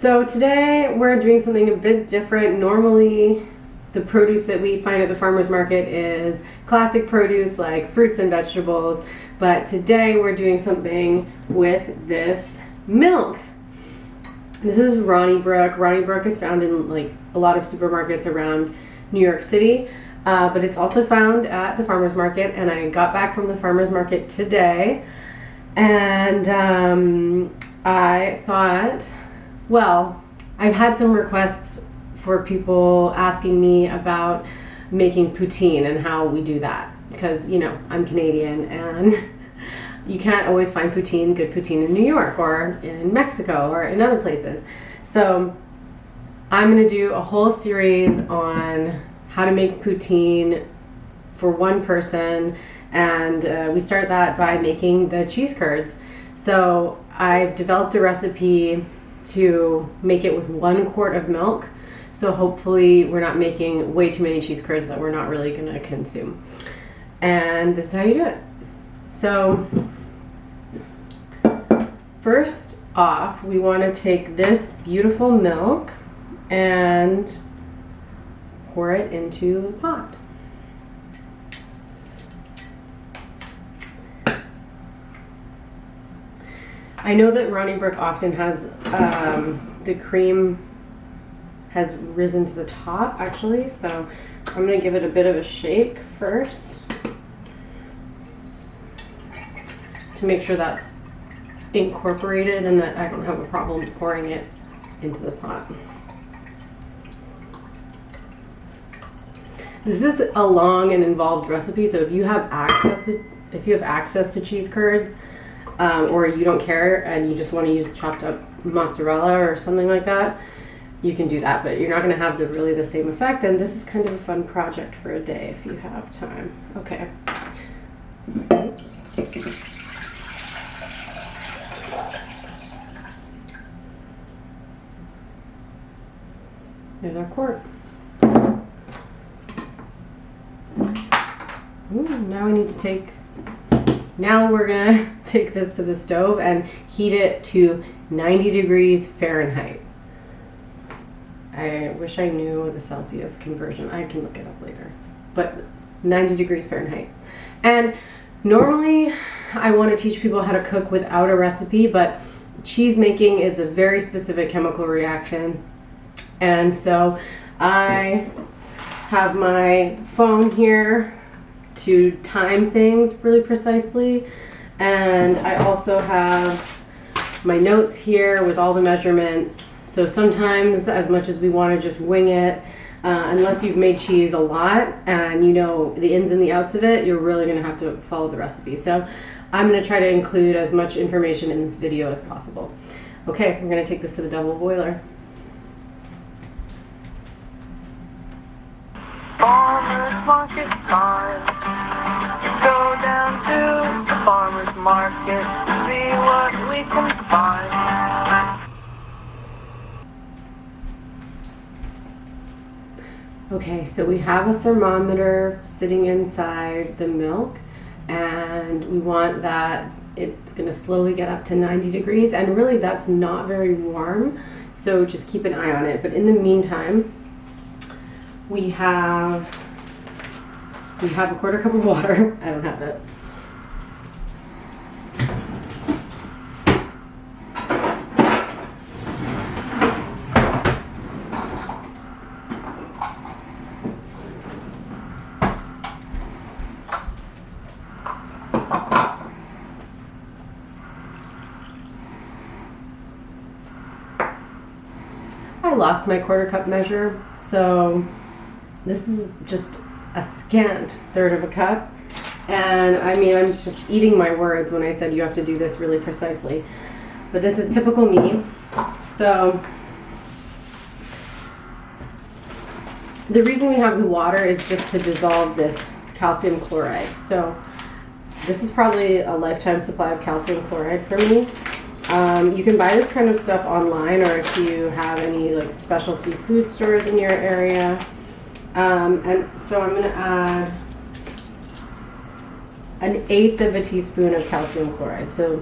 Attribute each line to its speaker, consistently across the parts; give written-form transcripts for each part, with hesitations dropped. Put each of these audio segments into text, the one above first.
Speaker 1: So today we're doing something a bit different. Normally the produce that we find at the farmer's market is classic produce like fruits and vegetables, but today we're doing something with this milk. This is Ronnie Brook. Ronnie Brook is found in like a lot of supermarkets around New York City, but it's also found at the farmer's market, and I got back from the farmer's market today and I thought, well, I've had some requests for people asking me about making poutine and how we do that, because you know I'm Canadian and you can't always find good poutine in New York or in Mexico or in other places. So I'm going to do a whole series on how to make poutine for one person, and we start that by making the cheese curds. So I've developed a recipe to make it with 1 quart of milk. So hopefully we're not making way too many cheese curds that we're not really going to consume. And this is how you do it. So first off, we want to take this beautiful milk and pour it into the pot. I know that Ronnie Brook often has the cream has risen to the top actually, so I'm going to give it a bit of a shake first to make sure that's incorporated and that I don't have a problem pouring it into the pot. This is a long and involved recipe, so if you have access to cheese curds, or you don't care and you just want to use chopped up mozzarella or something like that, you can do that, but you're not going to have really the same effect, and this is kind of a fun project for a day if you have time. Okay. Oops. There's our quart. Ooh, now we're gonna take this to the stove and heat it to 90 degrees Fahrenheit. I wish I knew the Celsius conversion. I can look it up later. But 90 degrees Fahrenheit. And normally I want to teach people how to cook without a recipe, but cheese making is a very specific chemical reaction. And so I have my phone here to time things really precisely, and I also have my notes here with all the measurements. So sometimes, as much as we want to just wing it, unless you've made cheese a lot and you know the ins and the outs of it, you're really going to have to follow the recipe. So I'm going to try to include as much information in this video as possible. Okay, we're going to take this to the double boiler.
Speaker 2: Farmer's market time. Go down to the farmer's market to see what we can find.
Speaker 1: Okay, so we have a thermometer sitting inside the milk, and we want that it's going to slowly get up to 90 degrees, and really that's not very warm, so just keep an eye on it. But in the meantime, we have a 1/4 cup of water. I don't have it. I lost my 1/4 cup measure, so this is just a scant 1/3 of a cup. And I mean, I'm just eating my words when I said you have to do this really precisely. But this is typical me. So the reason we have the water is just to dissolve this calcium chloride. So this is probably a lifetime supply of calcium chloride for me. You can buy this kind of stuff online, or if you have any like specialty food stores in your area. And so I'm going to add 1/8 of a teaspoon of calcium chloride. So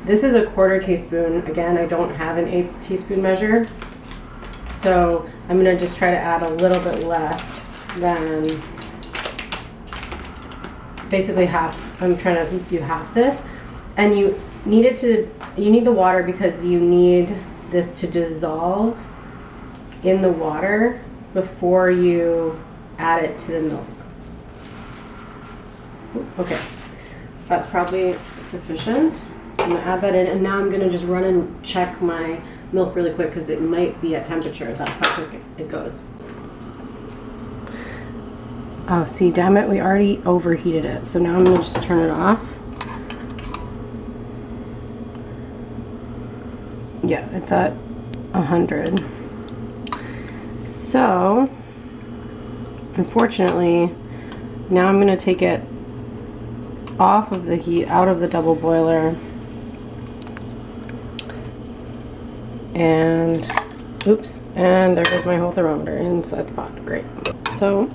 Speaker 1: This is a 1/4 teaspoon. Again, I don't have an 1/8 teaspoon measure, so I'm gonna just try to add a little bit less than basically half. I'm trying to do half this, and you need the water because you need this to dissolve in the water before you add it to the milk. Okay, that's probably sufficient. I'm gonna add that in, and now I'm gonna just run and check my milk really quick because it might be at temperature. That's how quick it goes. Oh, see, damn it, we already overheated it. So now I'm gonna just turn it off. Yeah, it's at 100. So, unfortunately, now I'm gonna take it off of the heat, out of the double boiler, and oops, and there goes my whole thermometer inside the pot. Great. So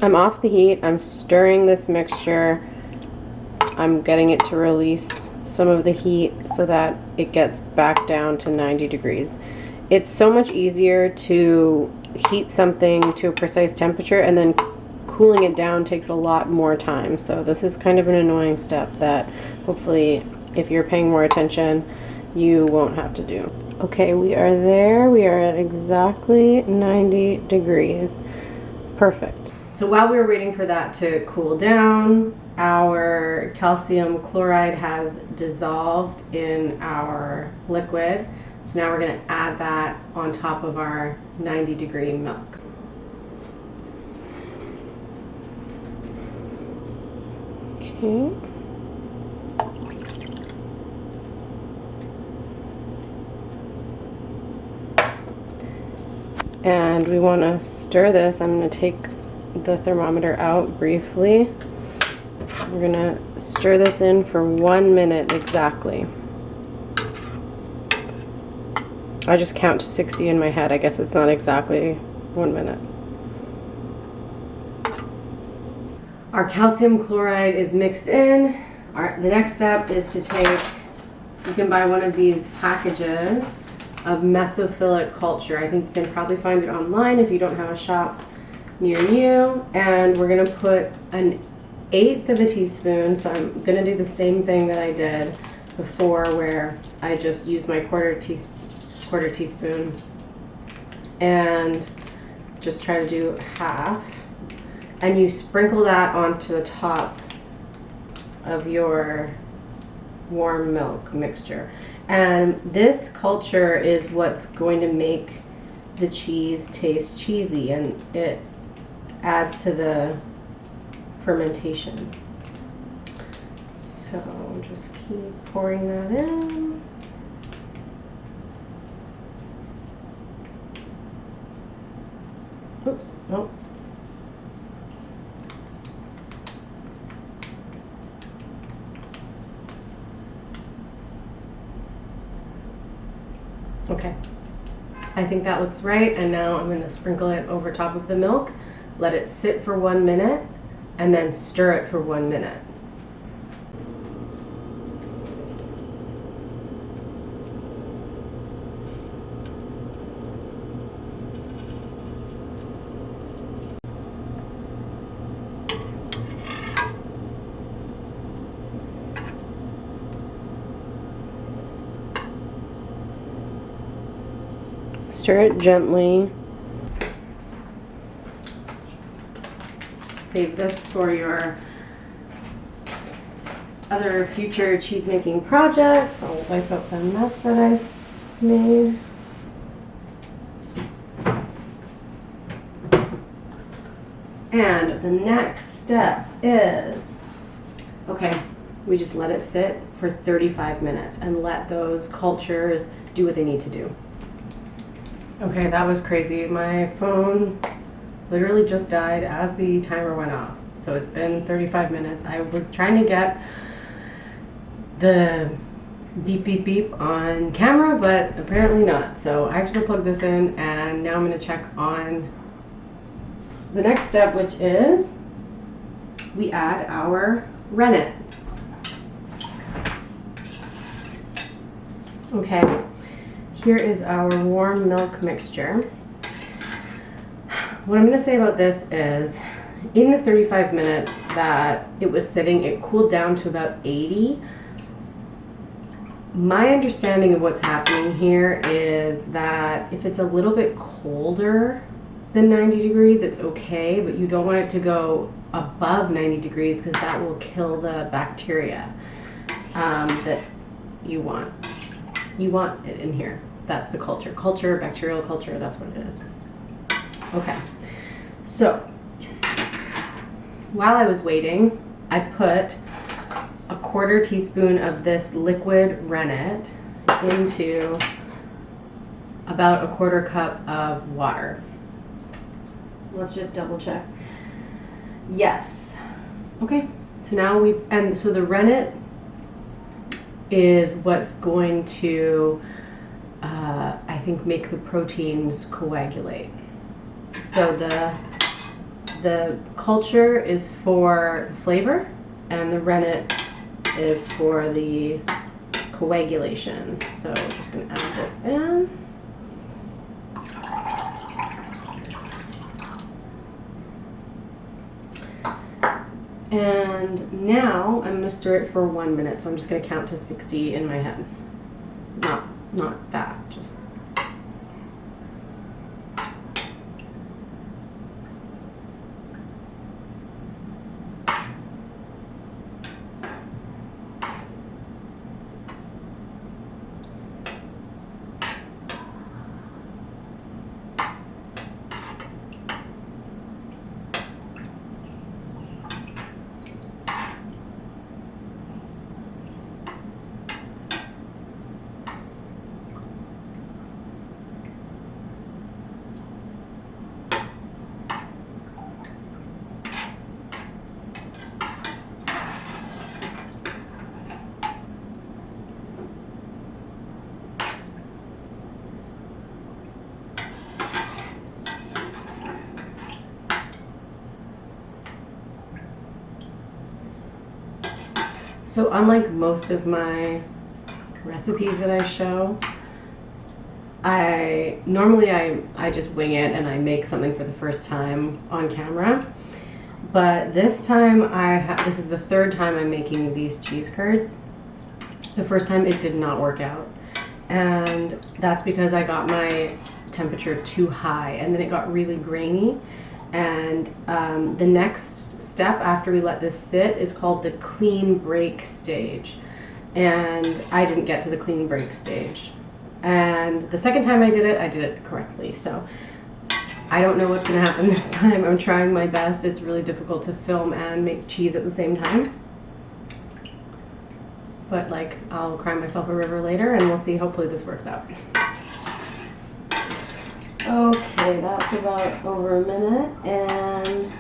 Speaker 1: I'm off the heat. I'm stirring this mixture. I'm getting it to release some of the heat so that it gets back down to 90 degrees. It's so much easier to heat something to a precise temperature, and then cooling it down takes a lot more time. So this is kind of an annoying step that hopefully, if you're paying more attention, you won't have to do. Okay, we are there. We are at exactly 90 degrees. Perfect. So while we were waiting for that to cool down, our calcium chloride has dissolved in our liquid. So now we're going to add that on top of our 90-degree milk. Okay. And we want to stir this. I'm going to take the thermometer out briefly. We're going to stir this in for 1 minute exactly. I just count to 60 in my head. I guess it's not exactly 1 minute. Our calcium chloride is mixed in. The next step is to take, you can buy one of these packages of mesophilic culture. I think you can probably find it online if you don't have a shop near you. And we're gonna put 1/8 of a teaspoon. So I'm gonna do the same thing that I did before, where I just used my quarter teaspoon and just try to do half. And you sprinkle that onto the top of your warm milk mixture. And this culture is what's going to make the cheese taste cheesy, and it adds to the fermentation. So just keep pouring that in. Oops, nope. Okay, I think that looks right, and now I'm going to sprinkle it over top of the milk, let it sit for 1 minute, and then stir it for 1 minute. Stir it gently. Save this for your other future cheese making projects. I'll wipe up the mess that I made. And the next step is, okay, we just let it sit for 35 minutes and let those cultures do what they need to do. Okay, that was crazy. My phone literally just died as the timer went off. So it's been 35 minutes. I was trying to get the beep beep beep on camera, but apparently not. So I have to plug this in, and now I'm going to check on the next step, which is we add our rennet. Okay, here is our warm milk mixture. What I'm going to say about this is, in the 35 minutes that it was sitting, it cooled down to about 80. My understanding of what's happening here is that if it's a little bit colder than 90 degrees, it's okay, but you don't want it to go above 90 degrees because that will kill the bacteria that you want. You want it in here. That's the culture. Culture, bacterial culture, that's what it is. Okay, so while I was waiting, I put a 1/4 teaspoon of this liquid rennet into about a 1/4 cup of water. Let's just double check. Yes. Okay, so now so the rennet is what's going to, I think, make the proteins coagulate. So the culture is for flavor, and the rennet is for the coagulation. So I'm just going to add this in. And now I'm going to stir it for 1 minute. So I'm just going to count to 60 in my head. Not fast, just. So unlike most of my recipes that I show, normally I just wing it and I make something for the first time on camera. But this time this is the 3rd time I'm making these cheese curds. The first time it did not work out, and that's because I got my temperature too high, and then it got really grainy. And the next step after we let this sit is called the clean break stage, and I didn't get to the clean break stage. And the second time I did it correctly. So I don't know what's going to happen this time. I'm trying my best. It's really difficult to film and make cheese at the same time, but like, I'll cry myself a river later and we'll see. Hopefully this works out. Okay, that's about over a minute, and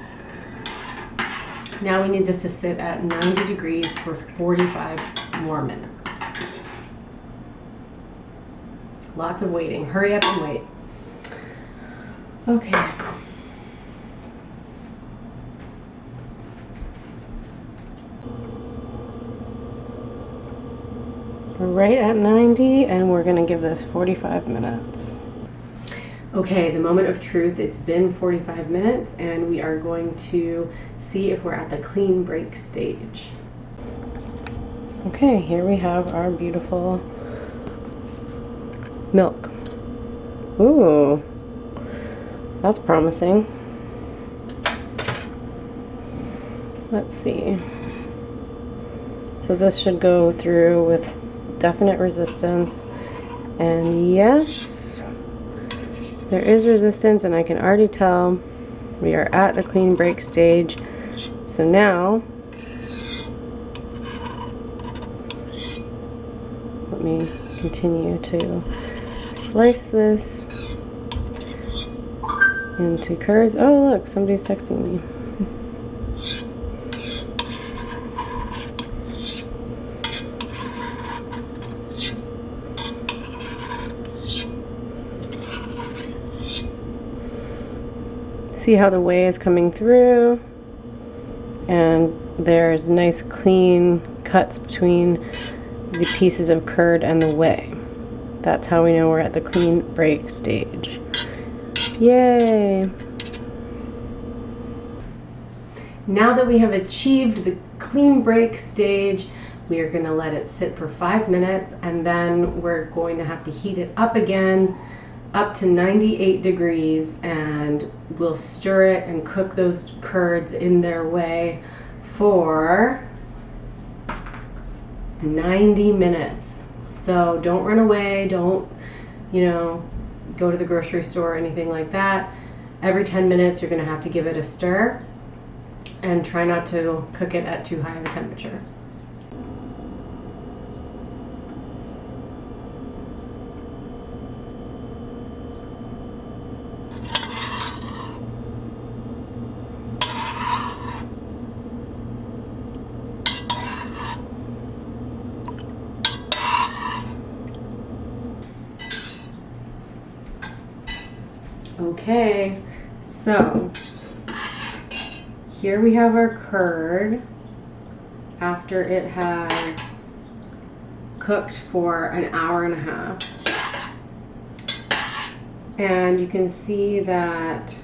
Speaker 1: now we need this to sit at 90 degrees for 45 more minutes. Lots of waiting. Hurry up and wait. Okay. We're right at 90, and we're gonna give this 45 minutes. Okay, the moment of truth. It's been 45 minutes, and we are going to see if we're at the clean break stage. Okay, here we have our beautiful milk. Ooh, that's promising. Let's see. So this should go through with definite resistance, and yes, there is resistance, and I can already tell we are at the clean break stage. So now, let me continue to slice this into curds. Oh look, somebody's texting me. See how the whey is coming through, and there's nice clean cuts between the pieces of curd and the whey. That's how we know we're at the clean break stage. Yay! Now that we have achieved the clean break stage, we are going to let it sit for 5 minutes, and then we're going to have to heat it up again up to 98 degrees, and we'll stir it and cook those curds in their way for 90 minutes. So don't run away, don't, go to the grocery store or anything like that. Every 10 minutes you're going to have to give it a stir, and try not to cook it at too high of a temperature. Okay, so here we have our curd after it has cooked for an hour and a half. And you can see that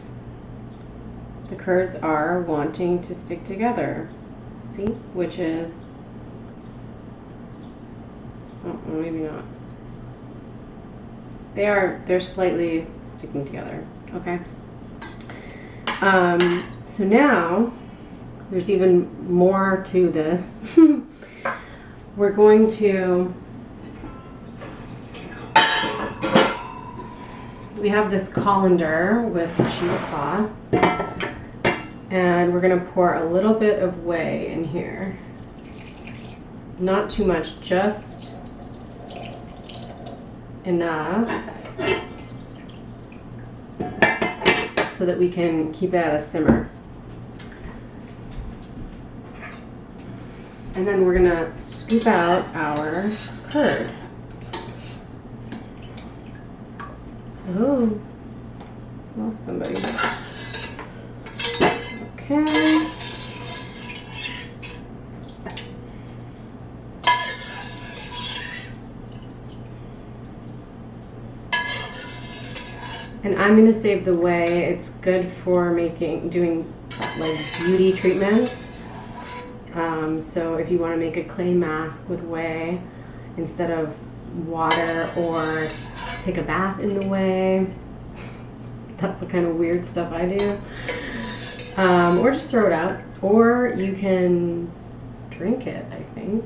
Speaker 1: the curds are wanting to stick together. See? Which is, oh, maybe not. They're slightly sticking together, okay? So now, there's even more to this. We're going to, we have this colander with the cheesecloth, and we're gonna pour a little bit of whey in here. Not too much, just enough so that we can keep it at a simmer. And then we're gonna scoop out our curd. Oh, lost somebody. Okay. And I'm gonna save the whey. It's good for doing like beauty treatments. So if you want to make a clay mask with whey instead of water, or take a bath in the whey, that's the kind of weird stuff I do. Or just throw it out, or you can drink it, I think.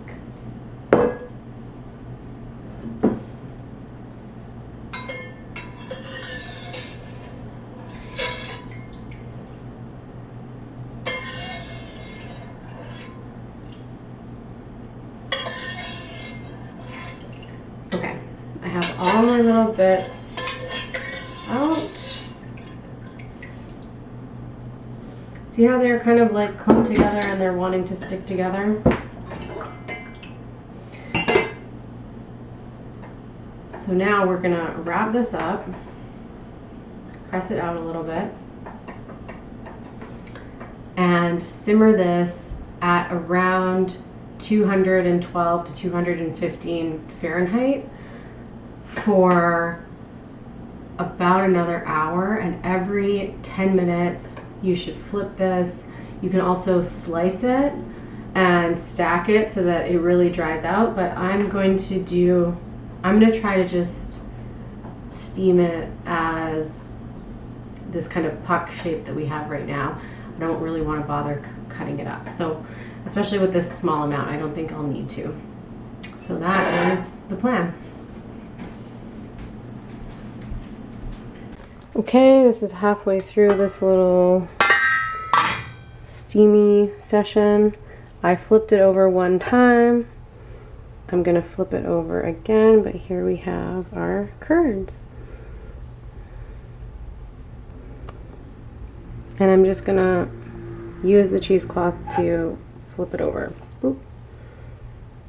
Speaker 1: Okay, I have all my little bits out. See how they're kind of like clumped together and they're wanting to stick together? So now we're gonna wrap this up, press it out a little bit, and simmer this at around 212 to 215 Fahrenheit for about another hour, and every 10 minutes you should flip this. You can also slice it and stack it so that it really dries out, but I'm going to try to just steam it as this kind of puck shape that we have right now. I don't really want to bother cutting it up. So especially with this small amount, I don't think I'll need to. So that is the plan. Okay, this is halfway through this little steamy session. I flipped it over one time. I'm gonna flip it over again, but here we have our curds. And I'm just gonna use the cheesecloth to flip it over. Oop.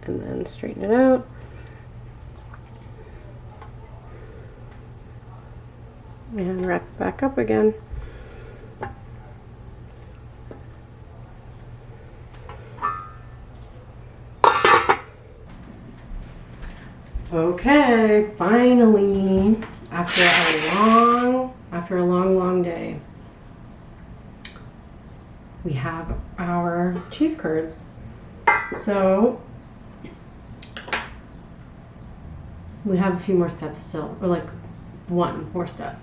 Speaker 1: And then straighten it out. And wrap it back up again. Okay, finally, after a long day, we have our cheese curds. So we have a few more steps still, or like one more step.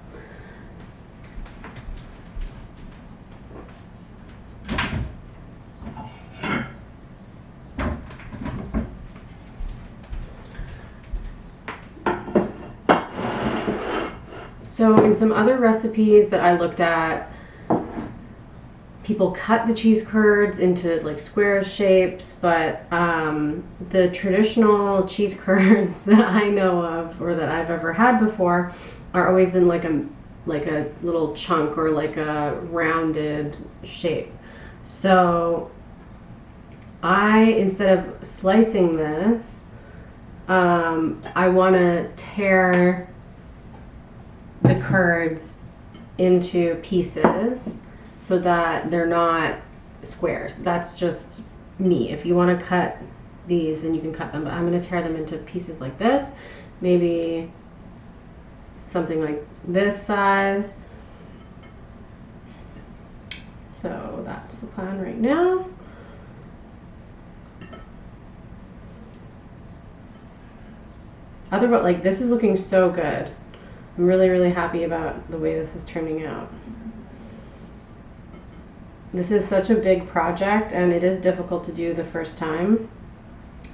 Speaker 1: So in some other recipes that I looked at, people cut the cheese curds into like square shapes, but the traditional cheese curds that I know of or that I've ever had before are always in like a little chunk or like a rounded shape. So instead of slicing this, I want to tear the curds into pieces so that they're not squares. That's just me. If you want to cut these, then you can cut them, but I'm going to tear them into pieces like this, maybe something like this size. So that's the plan right now. Like, this is looking so good. I'm really, really happy about the way this is turning out. This is such a big project, and it is difficult to do the first time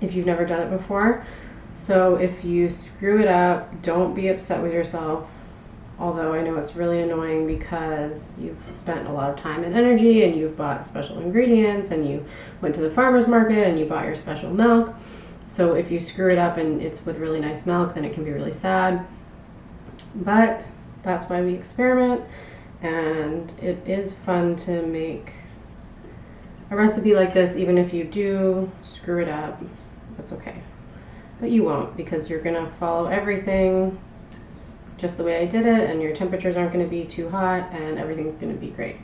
Speaker 1: if you've never done it before. So if you screw it up, don't be upset with yourself. Although I know it's really annoying because you've spent a lot of time and energy, and you've bought special ingredients, and you went to the farmer's market and you bought your special milk. So if you screw it up and it's with really nice milk, then it can be really sad. But that's why we experiment, and it is fun to make a recipe like this. Even if you do screw it up, that's okay. But you won't, because you're gonna follow everything just the way I did it, and your temperatures aren't gonna be too hot, and everything's gonna be great.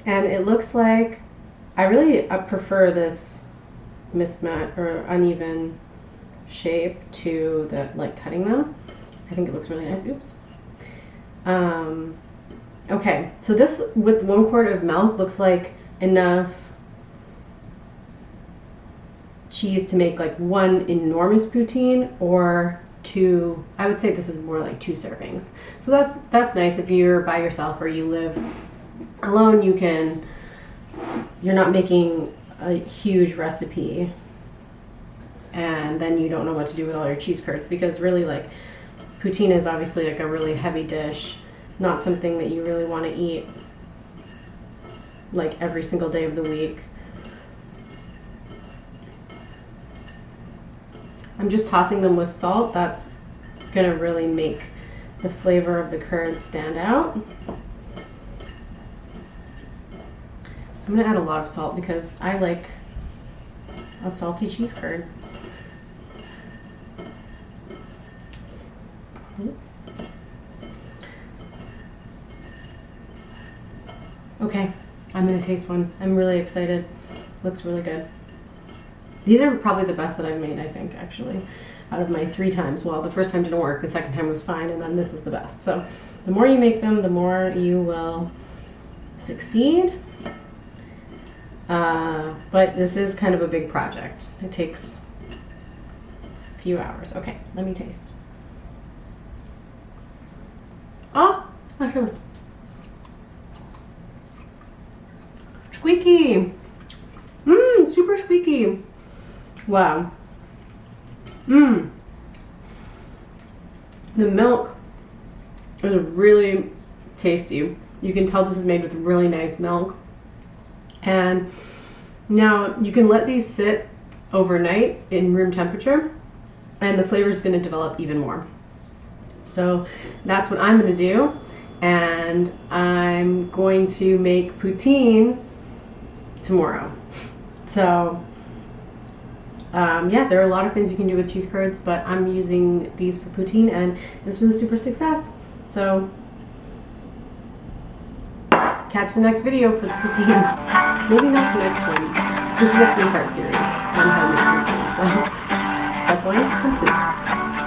Speaker 1: And it looks like I really prefer this mismatch or uneven shape to the like cutting them. I think it looks really nice. Oops. Okay, so this with 1 quart of milk looks like enough cheese to make like 1 enormous poutine, or 2. I would say this is more like 2 servings. So that's nice if you're by yourself or you live alone. You're not making a huge recipe and then you don't know what to do with all your cheese curds, because really, like, poutine is obviously like a really heavy dish, not something that you really want to eat like every single day of the week. I'm just tossing them with salt. That's gonna really make the flavor of the curds stand out. I'm gonna add a lot of salt because I like a salty cheese curd. Oops. Okay, I'm gonna taste one. I'm really excited. Looks really good. These are probably the best that I've made, I think, actually, out of my 3 times. Well, the first time didn't work, the second time was fine, and then this is the best. So the more you make them, the more you will succeed. But this is kind of a big project. It takes a few hours. Okay, let me taste. Oh, squeaky. Super squeaky. Wow. The milk is really tasty. You can tell this is made with really nice milk. And now you can let these sit overnight in room temperature, and the flavor is going to develop even more. So that's what I'm going to do, and I'm going to make poutine tomorrow. So yeah, there are a lot of things you can do with cheese curds, but I'm using these for poutine, and this was a super success. So catch the next video for the poutine. Maybe not the next one. This is a 3-part series on how to make poutine. So step 1 complete.